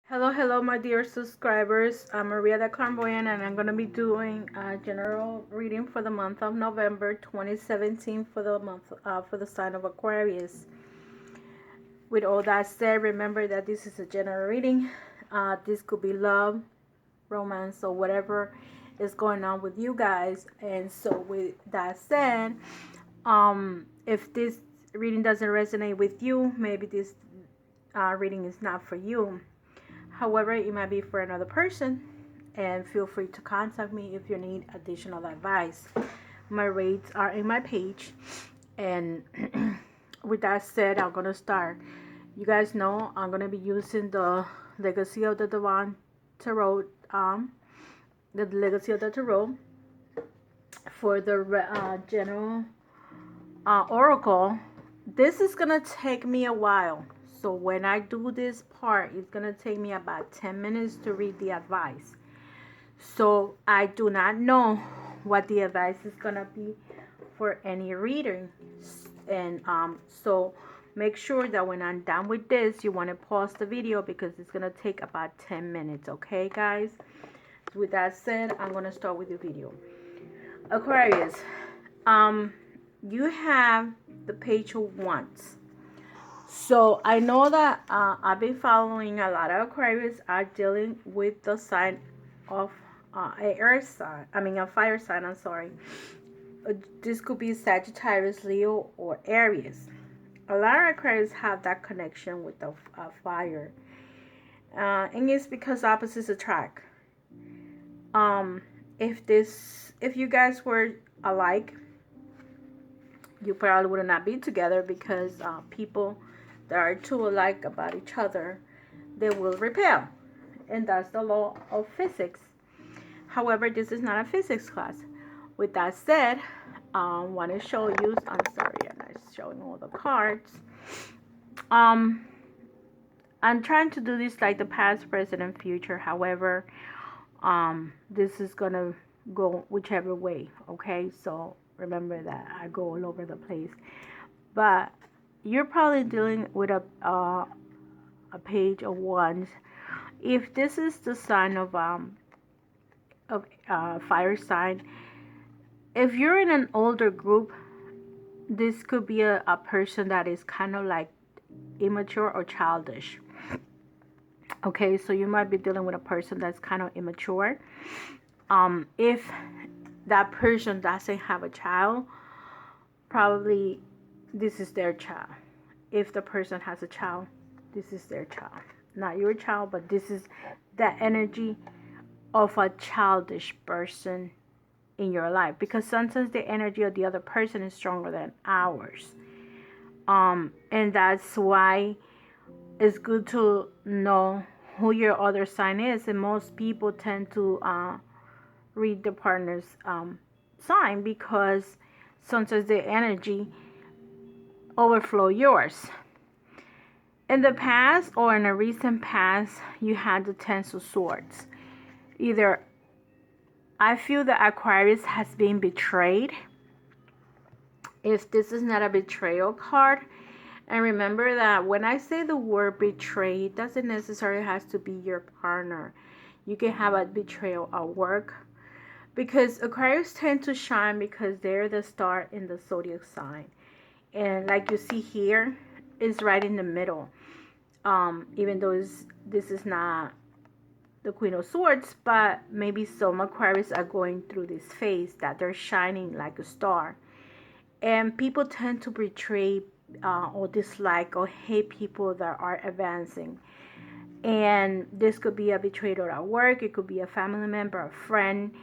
Hello, my dear subscribers. I'm Maria the Clairvoyant, and I'm going to be doing a general reading for the month of November 2017 for the sign of Aquarius. With all that said, remember that this is a general reading. This could be love, romance, or whatever is going on with you guys. And so, with that said, if this reading doesn't resonate with you, maybe this reading is not for you. However, it might be for another person, and feel free to contact me if you need additional advice. My rates are in my page, and with that said, I'm gonna start. You guys know I'm gonna be using the Legacy of the Divine Tarot, the Legacy of the Tarot for the general oracle. This is gonna take me a while. So when I do this part, it's going to take me about 10 minutes to read the advice. So I do not know what the advice is going to be for any reader. And so make sure that when I'm done with this, you want to pause the video because it's going to take about 10 minutes. Okay, guys? With that said, I'm going to start with the video. Aquarius, you have the Page of Wands. So I know that I've been following a lot of Aquarius are dealing with the sign of a fire sign. I'm sorry. This could be Sagittarius, Leo, or Aries. A lot of Aquarius have that connection with the fire, and it's because opposites attract. If you guys were alike, you probably would not be together because people that are too alike about each other, they will repel, and that's the law of physics. However, this is not a physics class. With that said, I want to show you. I'm sorry, I'm not showing all the cards. I'm trying to do this like the past, present, and future. However, this is gonna go whichever way. Okay, so remember that I go all over the place, but you're probably dealing with a Page of Wands. If this is the sign of fire sign, if you're in an older group, this could be a person that is kind of like immature or childish. Okay, so you might be dealing with a person that's kind of immature. If that person doesn't have a child, probably this is their child. If the person has a child, this is their child. Not your child, but this is the energy of a childish person in your life, because sometimes the energy of the other person is stronger than ours. And that's why it's good to know who your other sign is. And most people tend to read the partner's sign because sometimes the energy overflow yours. In the past or in a recent past, you had the Ten of Swords. Either I feel that Aquarius has been betrayed. If this is not a betrayal card, and remember that when I say the word betray, it doesn't necessarily have to be your partner. You can have a betrayal at work, because Aquarius tend to shine because they're the star in the zodiac sign. And like you see here, it's right in the middle. Even though this is not the Queen of Swords, but maybe some Aquarius are going through this phase that they're shining like a star. And people tend to betray or dislike or hate people that are advancing. And this could be a betrayal at work. It could be a family member, a friend.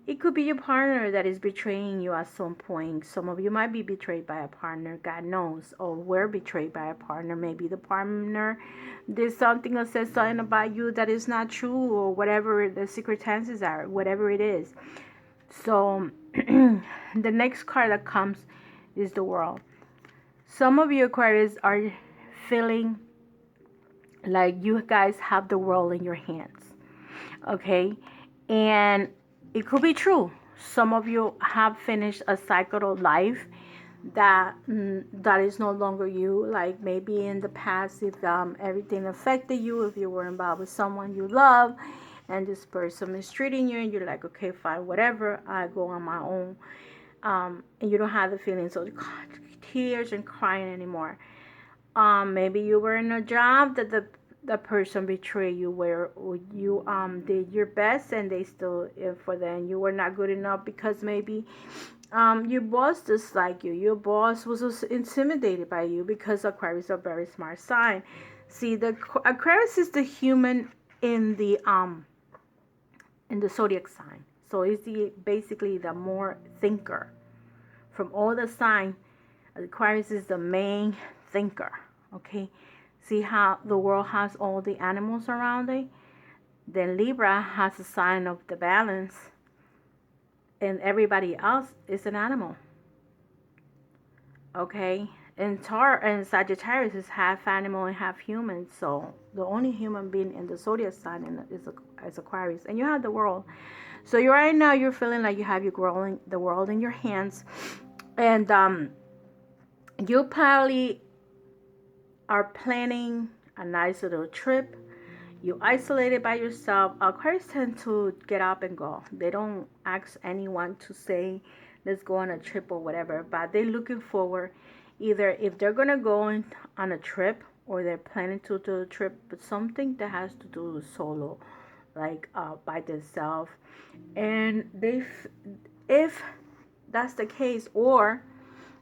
It could be your partner that is betraying you at some point. Some of you might be betrayed by a partner, God knows, or were betrayed by a partner. Maybe the partner did something or said something about you that is not true, or whatever the circumstances are, whatever it is. So the next card that comes is the World. Some of you Aquarius are feeling like you guys have the world in your hands. Okay? And it could be true. Some of you have finished a cycle of life that is no longer you. Like maybe in the past, if everything affected you, if you were involved with someone you love and this person mistreating you, and you're like, okay, fine, whatever, I go on my own. And you don't have the feelings of tears and crying anymore. Maybe you were in a job that the person betrayed you, where you did your best and they still, for them you were not good enough, because maybe your boss disliked you, your boss was intimidated by you, because Aquarius is a very smart sign. See, the Aquarius is the human in the zodiac sign, so it's basically the more thinker from all the sign. Aquarius is the main thinker. Okay, see how the world has all the animals around it? Then Libra has a sign of the balance, and everybody else is an animal. Okay, and Sagittarius is half animal and half human. So the only human being in the zodiac sign is Aquarius, and you have the world. So you right now you're feeling like you have the world in your hands, and you probably are planning a nice little trip. You isolated by yourself. Aquarius tend to get up and go. They don't ask anyone to say, let's go on a trip or whatever. But they're looking forward, either if they're going to go on a trip or they're planning to do a trip, but something that has to do with solo, like by themselves. And if that's the case, or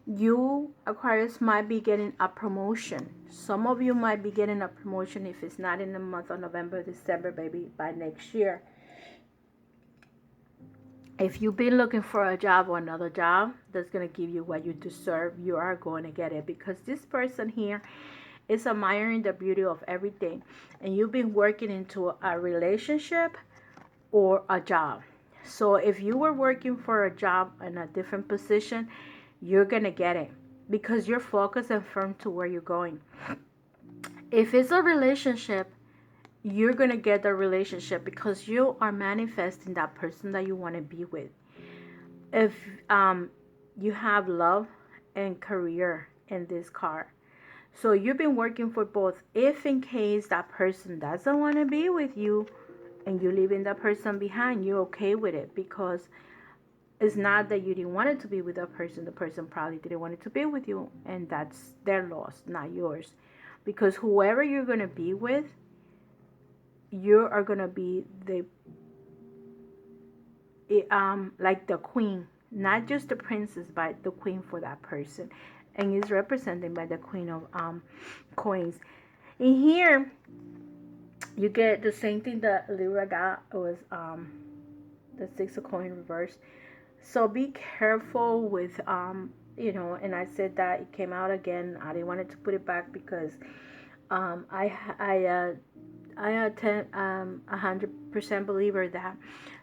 you, Aquarius, might be getting a promotion. Some of you might be getting a promotion if it's not in the month of November, December, maybe by next year. If you've been looking for a job or another job that's going to give you what you deserve, you are going to get it, because this person here is admiring the beauty of everything, and you've been working into a relationship or a job. So if you were working for a job in a different position, you're going to get it, because you're focused and firm to where you're going. If it's a relationship, you're going to get the relationship, because you are manifesting that person that you want to be with. If you have love and career in this card, so you've been working for both. If in case that person doesn't want to be with you and you're leaving that person behind, you're okay with it, because it's not that you didn't want it to be with that person. The person probably didn't want it to be with you, and that's their loss, not yours. Because whoever you're going to be with, you are going to be like the queen, not just the princess, but the queen for that person. And is represented by the queen of coins. In here, you get the same thing that Libra got. It was the 6 of coin reverse. So be careful with, and I said that it came out again. I didn't want to put it back, because I 100% believer that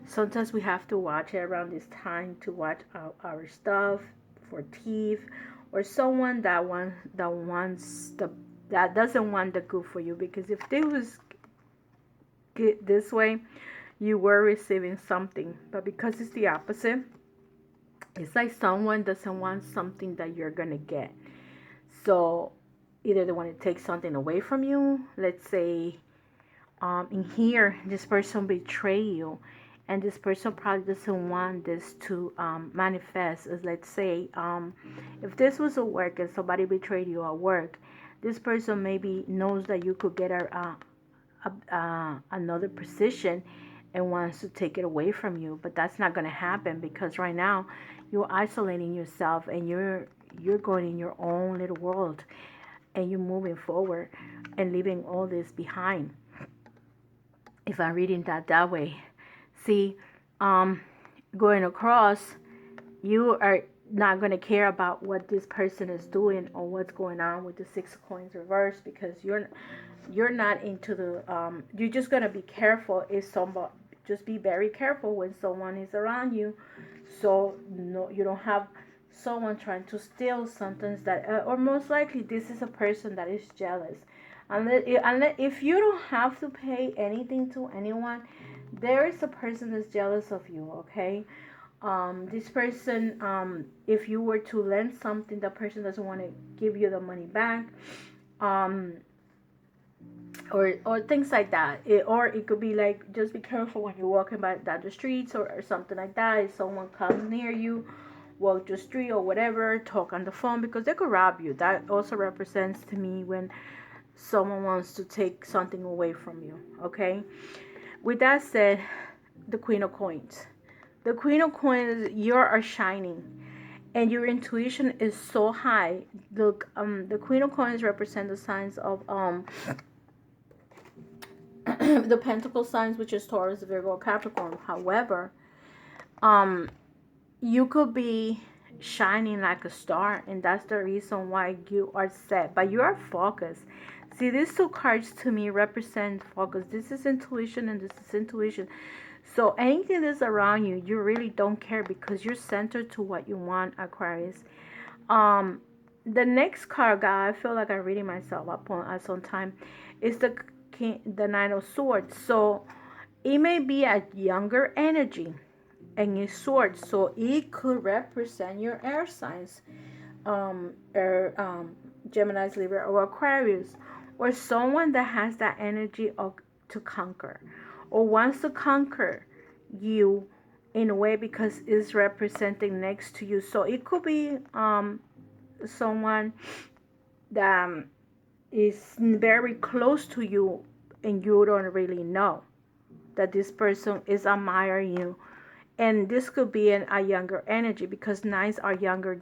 sometimes we have to watch it around this time, to watch our stuff for thief or someone that doesn't want the good for you. Because if they was good this way, you were receiving something, but because it's the opposite, it's like someone doesn't want something that you're gonna get. So either they want to take something away from you. Let's say in here, this person betray you, and this person probably doesn't want this to manifest. As let's say, if this was a work and somebody betrayed you at work, this person maybe knows that you could get another position and wants to take it away from you, but that's not going to happen, because right now you're isolating yourself and you're going in your own little world, and you're moving forward and leaving all this behind. If I'm reading that way, see, going across, you are not going to care about what this person is doing or what's going on with the 6 of coins reverse, because you're not into the you're just going to be careful. If somebody, just be very careful when someone is around you, so no, you don't have someone trying to steal something that or most likely this is a person that is jealous. Unless if you don't have to pay anything to anyone, there is a person that's jealous of you. Okay, This person, if you were to lend something, the person doesn't want to give you the money back, um, or things like that. Or it could be like, just be careful when you're walking by down the streets, or something like that. If someone comes near you, walk the street or whatever, talk on the phone, because they could rob you. That also represents to me when someone wants to take something away from you. Okay, with that said, the Queen of Coins. The Queen of Coins, you are shining and your intuition is so high. Look, the Queen of Coins represent the signs of the Pentacle signs, which is Taurus, Virgo, Capricorn. However, um you could be shining like a star, and that's the reason why you are set, but you are focused. See, these two cards to me represent focus. This is intuition and this is intuition. So anything that's around you, you really don't care because you're centered to what you want, Aquarius. um the next card, guy, I feel like I'm reading myself up on at some time, is the Nine of Swords. So it may be a younger energy, and it's swords, so it could represent your air signs, or Gemini's, Libra, or Aquarius, or someone that has that energy of to conquer, or wants to conquer you in a way because it's representing next to you. So it could be someone that is very close to you, and you don't really know that this person is admiring you. And this could be a younger energy, because nines are younger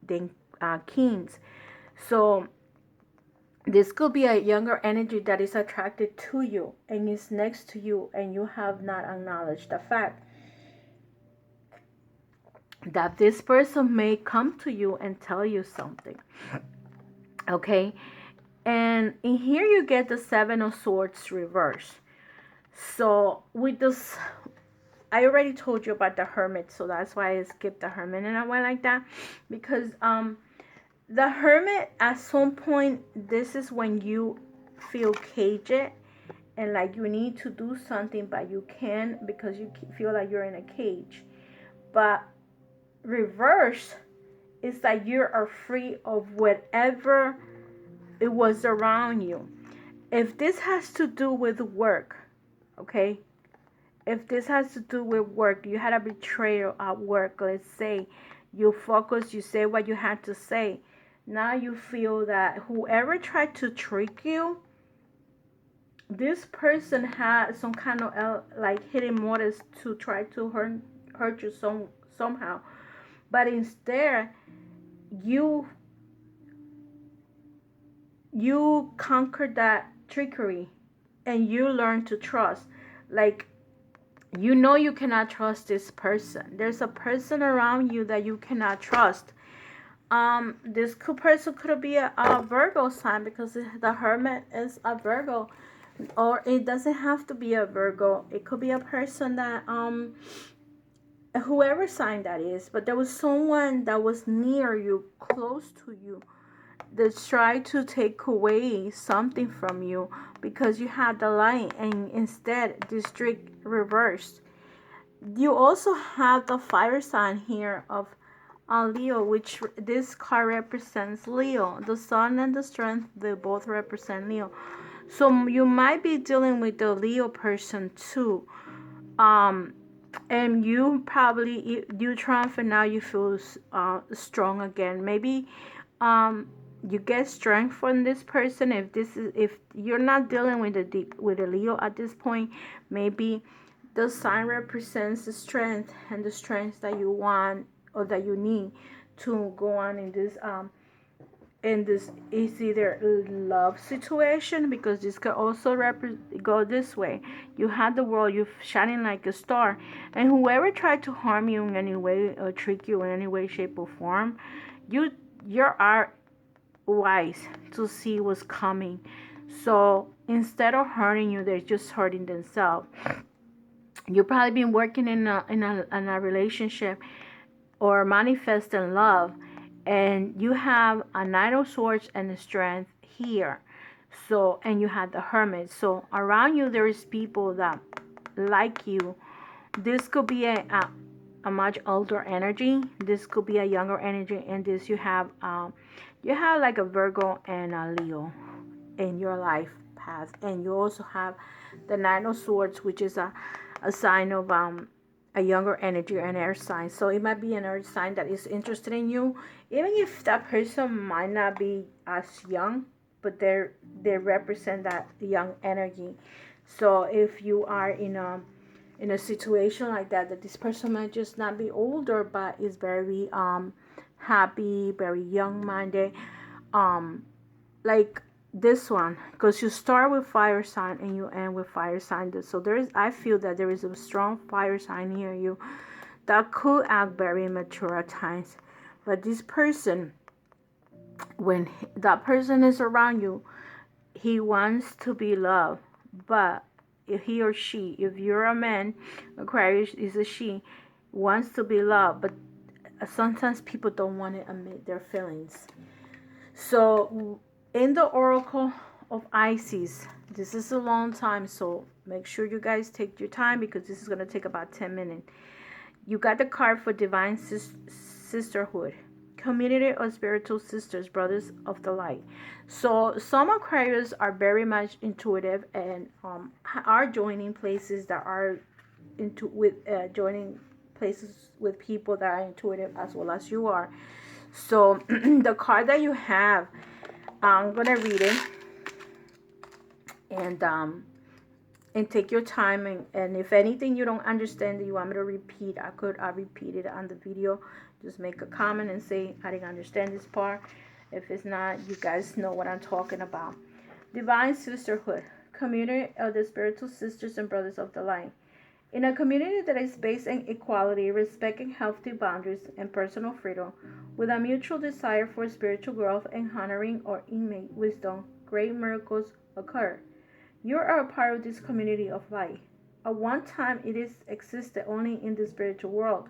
than kings. So this could be a younger energy that is attracted to you and is next to you, and you have not acknowledged the fact that this person may come to you and tell you something. Okay, and in here you get the Seven of Swords reverse. So with this, I already told you about the Hermit, so that's why I skipped the Hermit and I went like that, because the Hermit, at some point, this is when you feel caged and like you need to do something but you can't, because you feel like you're in a cage. But reverse is that you are free of whatever it was around you. If this has to do with work, okay, if this has to do with work, you had a betrayal at work, let's say, you focus, you say what you had to say. Now you feel that whoever tried to trick you, this person had some kind of like hidden motives to try to hurt you somehow. But instead, you conquered that trickery, and you learn to trust. Like, you know you cannot trust this person. There's a person around you that you cannot trust. This person could be a Virgo sign, because the Hermit is a Virgo, or it doesn't have to be a Virgo. It could be a person that whoever sign that is, but there was someone that was near you, close to you, that tried to take away something from you because you had the light, and instead this trick reversed. You also have the fire sign here of Leo, which this card represents Leo. The sun and the strength, they both represent Leo. So you might be dealing with the Leo person too. And you probably, you triumph and now you feel strong again. Maybe you get strength from this person. If you're not dealing with a Leo at this point, maybe the sign represents the strength, and the strength that you want or that you need to go on in this is either love situation, because this could also go this way. You had the world, you're shining like a star, and whoever tried to harm you in any way or trick you in any way, shape, or form, you are wise to see what's coming. So instead of hurting you, they're just hurting themselves. You've probably been working in a relationship or manifesting love, and you have a Knight of Swords and a Strength here. So, and you have the Hermit. So around you there is people that like you. This could be a much older energy. This could be a younger energy, and this you have like a Virgo and a Leo in your life path, and you also have the Nine of Swords, which is a sign of a younger energy, an air sign. So it might be an earth sign that is interested in you, even if that person might not be as young, but they represent that young energy. So if you are in a situation like that, that this person might just not be older, but is very happy, very young minded, like this one, because you start with fire sign and you end with fire sign. So I feel that there is a strong fire sign near you that could act very immature at times. But this person, when that person is around you, he wants to be loved. But if he or she, if you're a man, Aquarius is a she, wants to be loved, but sometimes people don't want to admit their feelings. So in the Oracle of Isis, this is a long time, so make sure you guys take your time, because this is going to take about 10 minutes. You got the card for divine sisterhood, community of spiritual sisters, brothers of the light. So some Aquarius are very much intuitive and are joining places that are joining places with people that are intuitive as well as you are. So the card that you have, I'm gonna read it, and take your time, and if anything you don't understand that you want me to repeat, I'll repeat it on the video. Just make a comment and say I didn't understand this part. If it's not, you guys know what I'm talking about. Divine sisterhood, community of the spiritual sisters and brothers of the light. In a community that is based on equality, respecting healthy boundaries and personal freedom, with a mutual desire for spiritual growth and honoring our innate wisdom, great miracles occur. You are a part of this community of light. At one time it existed only in the spiritual world.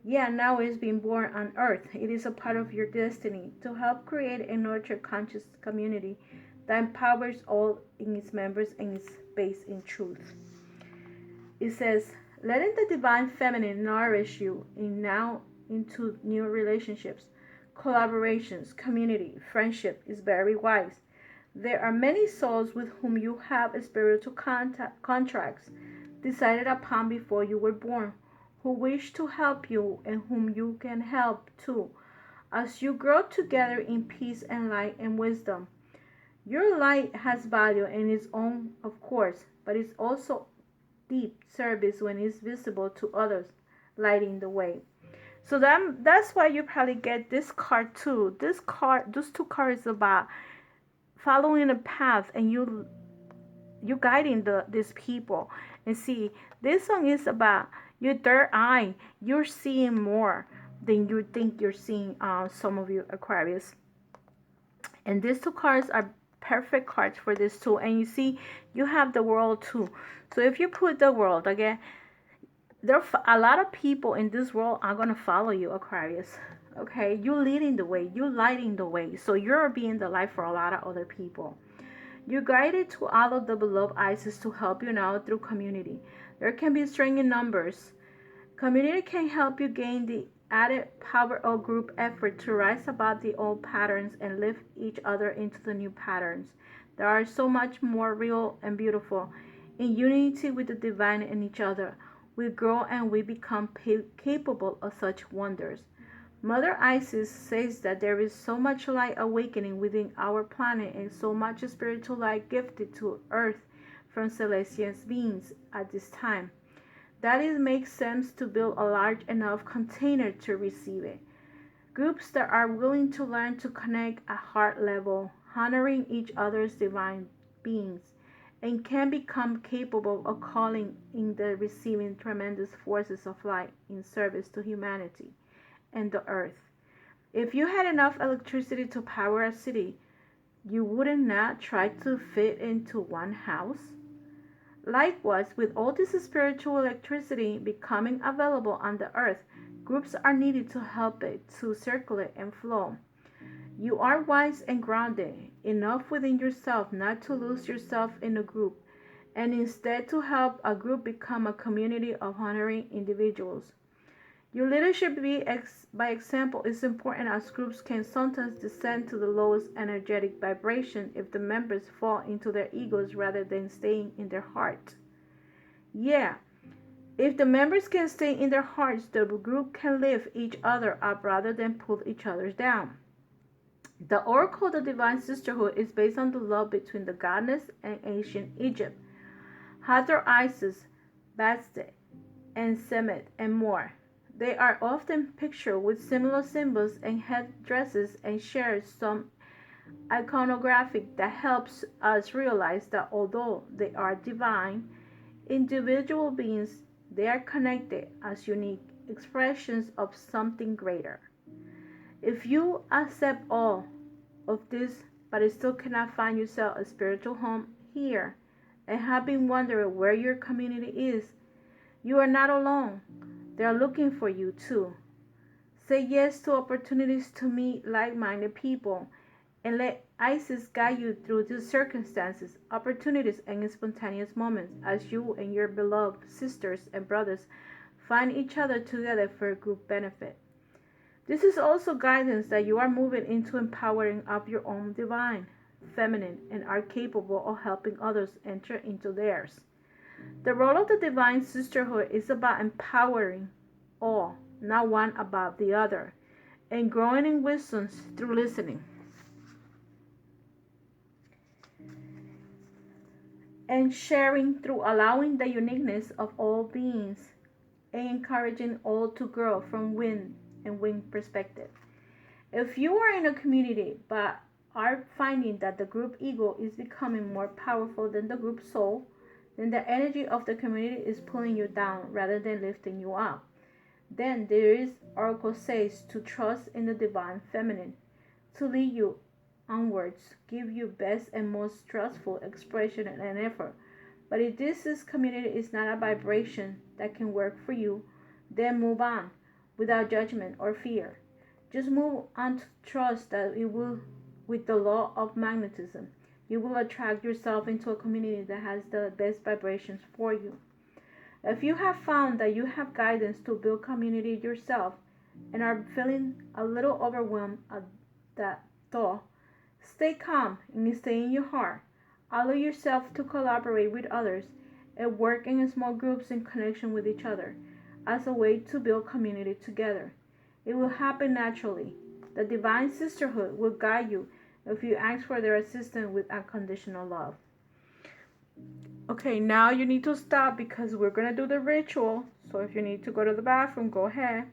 Yet now it is being born on earth. It is a part of your destiny to help create and nurture conscious community that empowers all in its members and is based in truth. It says, letting the divine feminine nourish you into new relationships, collaborations, community, friendship is very wise. There are many souls with whom you have spiritual contracts decided upon before you were born, who wish to help you and whom you can help too, as you grow together in peace and light and wisdom. Your light has value in its own, of course, but it's also deep service when it's visible to others, lighting the way. So that's why you probably get this card too. Those two cards about following a path, and you guiding these people. And see, this one is about your third eye. You're seeing more than you think you're seeing. Some of you Aquarius, and these two cards are perfect cards for this too. And you see, you have the world too. So if you put the world again, there are a lot of people in this world are gonna follow you, Aquarius. Okay, you leading the way, you lighting the way, so you're being the light for a lot of other people. You're guided to all of the beloved Isis to help you now through community. There can be strength in numbers. Community can help you gain the added power of group effort to rise above the old patterns and lift each other into the new patterns. There are so much more real and beautiful in unity with the divine and each other. We grow and we become capable of such wonders. Mother Isis says that there is so much light awakening within our planet and so much spiritual light gifted to Earth from celestial beings at this time, that it makes sense to build a large enough container to receive it. Groups that are willing to learn to connect at heart level, honoring each other's divine beings, and can become capable of calling in the receiving tremendous forces of light in service to humanity and the earth. If you had enough electricity to power a city, you wouldn't not try to fit into one house? Likewise, with all this spiritual electricity becoming available on the earth, groups are needed to help it to circulate and flow. You are wise and grounded enough within yourself not to lose yourself in a group, and instead to help a group become a community of honoring individuals. Your leadership by example is important as groups can sometimes descend to the lowest energetic vibration if the members fall into their egos rather than staying in their heart. Yeah, if the members can stay in their hearts, the group can lift each other up rather than pull each other down. The oracle of the divine sisterhood is based on the love between the goddess and ancient Egypt, Hathor Isis, Bastet, and Semet, and more. They are often pictured with similar symbols and headdresses and share some iconography that helps us realize that although they are divine, individual beings, they are connected as unique expressions of something greater. If you accept all of this but still cannot find yourself a spiritual home here and have been wondering where your community is, you are not alone. They are looking for you too. Say yes to opportunities to meet like-minded people and let Isis guide you through these circumstances, opportunities, and spontaneous moments as you and your beloved sisters and brothers find each other together for group benefit. This is also guidance that you are moving into empowering of your own divine, feminine, and are capable of helping others enter into theirs. The role of the divine sisterhood is about empowering all, not one above the other, and growing in wisdom through listening. And sharing through allowing the uniqueness of all beings and encouraging all to grow from win perspective. If you are in a community but are finding that the group ego is becoming more powerful than the group soul, then the energy of the community is pulling you down rather than lifting you up. Then there is, Oracle says, to trust in the divine feminine, to lead you onwards, give you best and most trustful expression and effort. But if this community is not a vibration that can work for you, then move on without judgment or fear. Just move on to trust that it will, with the law of magnetism, you will attract yourself into a community that has the best vibrations for you. If you have found that you have guidance to build community yourself and are feeling a little overwhelmed at that thought, stay calm and stay in your heart. Allow yourself to collaborate with others and work in small groups in connection with each other as a way to build community together. It will happen naturally. The divine sisterhood will guide you if you ask for their assistance with unconditional love. Okay, now you need to stop because we're going to do the ritual. So if you need to go to the bathroom, go ahead.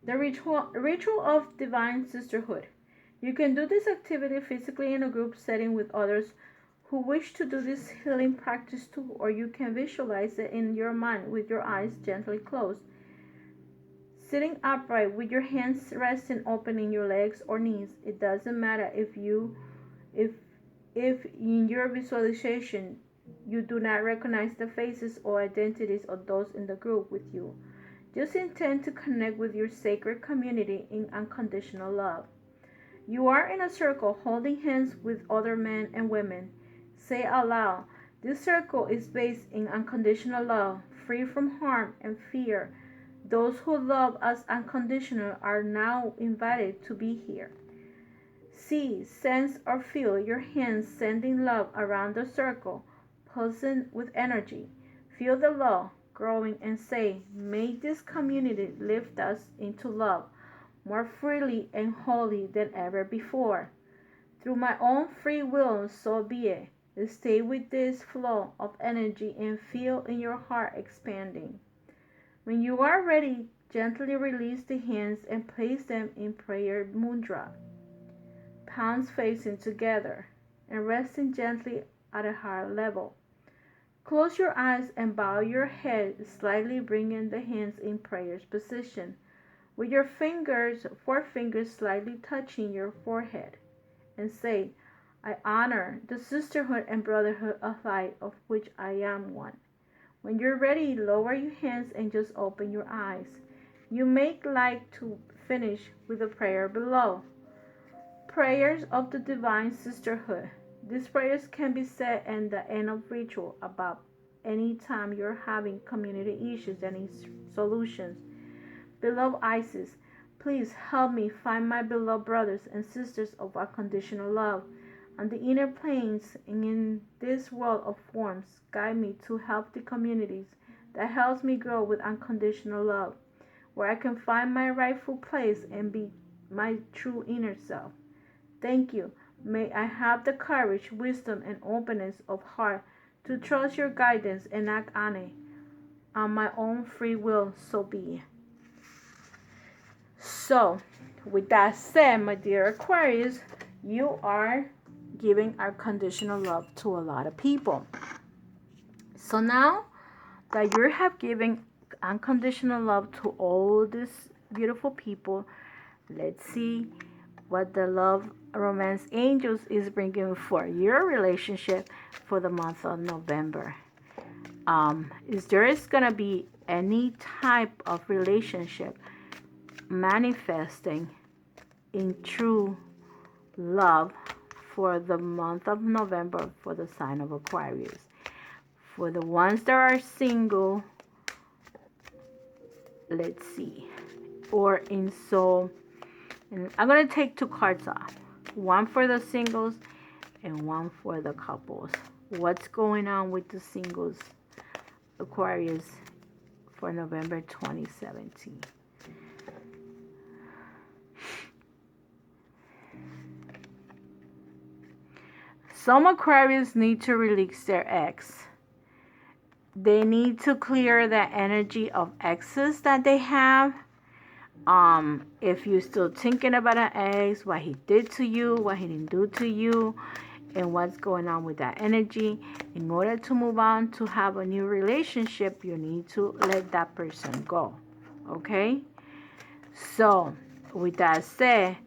The ritual of divine sisterhood. You can do this activity physically in a group setting with others who wish to do this healing practice too, or you can visualize it in your mind with your eyes gently closed. Sitting upright with your hands resting open in your legs or knees. It doesn't matter if in your visualization you do not recognize the faces or identities of those in the group with you. Just intend to connect with your sacred community in unconditional love. You are in a circle holding hands with other men and women. Say out loud, this circle is based in unconditional love, free from harm and fear. Those who love us unconditional are now invited to be here. See, sense, or feel your hands sending love around the circle, pulsing with energy. Feel the love growing and say, may this community lift us into love more freely and wholly than ever before. Through my own free will, so be it. Stay with this flow of energy and feel in your heart expanding. When you are ready, gently release the hands and place them in prayer mudra, palms facing together and resting gently at a heart level. Close your eyes and bow your head, slightly bringing the hands in prayer position, with your forefingers slightly touching your forehead, and say, I honor the sisterhood and brotherhood of light of which I am one. When you're ready, lower your hands and just open your eyes. You may like to finish with a prayer below. Prayers of the Divine Sisterhood. These prayers can be said at the end of ritual about anytime you're having community issues, any solutions. Beloved Isis, please help me find my beloved brothers and sisters of unconditional love on the inner planes and in this world of forms. Guide me to healthy communities that helps me grow with unconditional love, where I can find my rightful place and be my true inner self. Thank you. May I have the courage, wisdom, and openness of heart to trust your guidance and act on it on my own free will, so be it. So, with that said, my dear Aquarius, you are giving unconditional love to a lot of people. So now that you have given unconditional love to all these beautiful people, let's see what the love romance angels is bringing for your relationship for the month of November. Is there gonna be any type of relationship manifesting in true love for the month of November for the sign of Aquarius? For the ones that are single, let's see. Or in soul, and I'm going to take 2 cards off. One for the singles and one for the couples. What's going on with the singles, Aquarius, for November 2017? Some Aquarius need to release their ex. They need to clear that energy of exes that they have. If you're still thinking about an ex, what he did to you, what he didn't do to you, and what's going on with that energy, in order to move on to have a new relationship, you need to let that person go. Okay? So, with that said,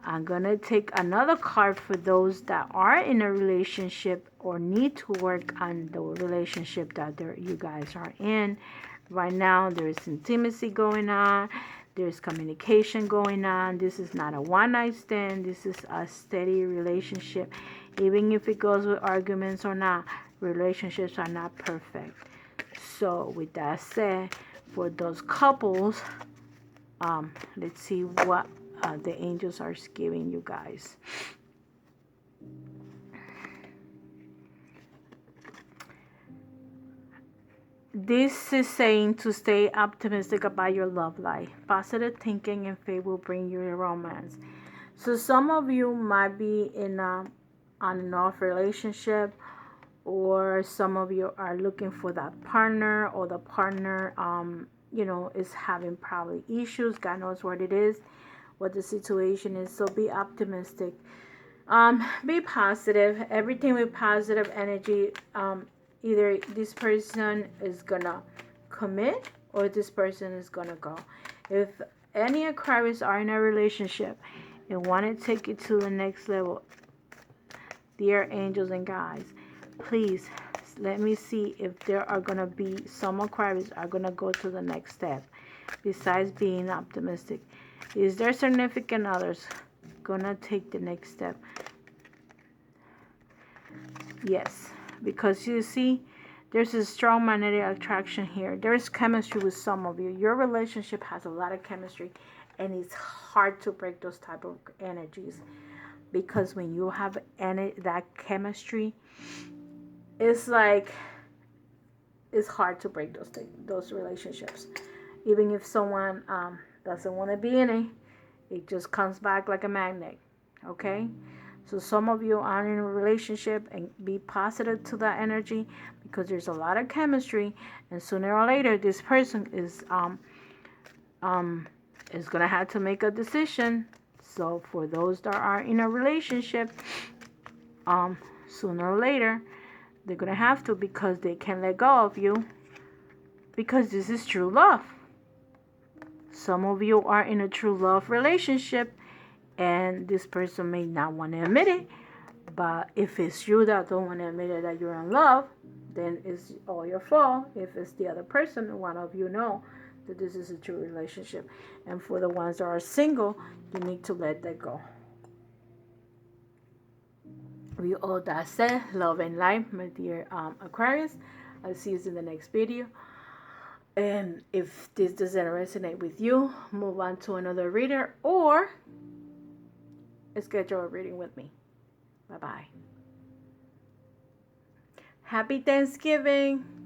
I'm going to take another card for those that are in a relationship or need to work on the relationship that you guys are in. Right now, there's intimacy going on. There's communication going on. This is not a one-night stand. This is a steady relationship. Even if it goes with arguments or not, relationships are not perfect. So with that said, for those couples, let's see what the angels are giving you guys. This is saying to stay optimistic about your love life. Positive thinking and faith will bring you a romance. So some of you might be in a on and off relationship, or some of you are looking for that partner, or the partner is having probably issues. God knows what it is, what the situation is. So be optimistic. Be positive. Everything with positive energy. Either this person is gonna commit or this person is gonna go. If any Aquarius are in a relationship and want to take it to the next level, dear angels and guides, please let me see if there are gonna be some Aquarius are gonna go to the next step. Besides being optimistic, is their significant others gonna take the next step? Yes. Because you see, there's a strong magnetic attraction here. There's chemistry with some of you. Your relationship has a lot of chemistry, and it's hard to break those type of energies. Because when you have that chemistry, it's like it's hard to break those relationships. Even if someone doesn't want to be in it, it just comes back like a magnet. Okay? So some of you are in a relationship, and be positive to that energy, because there's a lot of chemistry, and sooner or later this person is gonna have to make a decision. So for those that are in a relationship, sooner or later they're gonna have to, because they can't let go of you, because this is true love. Some of you are in a true love relationship, and this person may not want to admit it, but if it's you that don't want to admit it that you're in love, then it's all your fault. If it's the other person, one of you know that this is a true relationship. And for the ones that are single, you need to let that go. With all that said, love and light, my dear Aquarius, I'll see you in the next video. And if this doesn't resonate with you, move on to another reader or schedule a reading with me. Bye-bye. Happy Thanksgiving.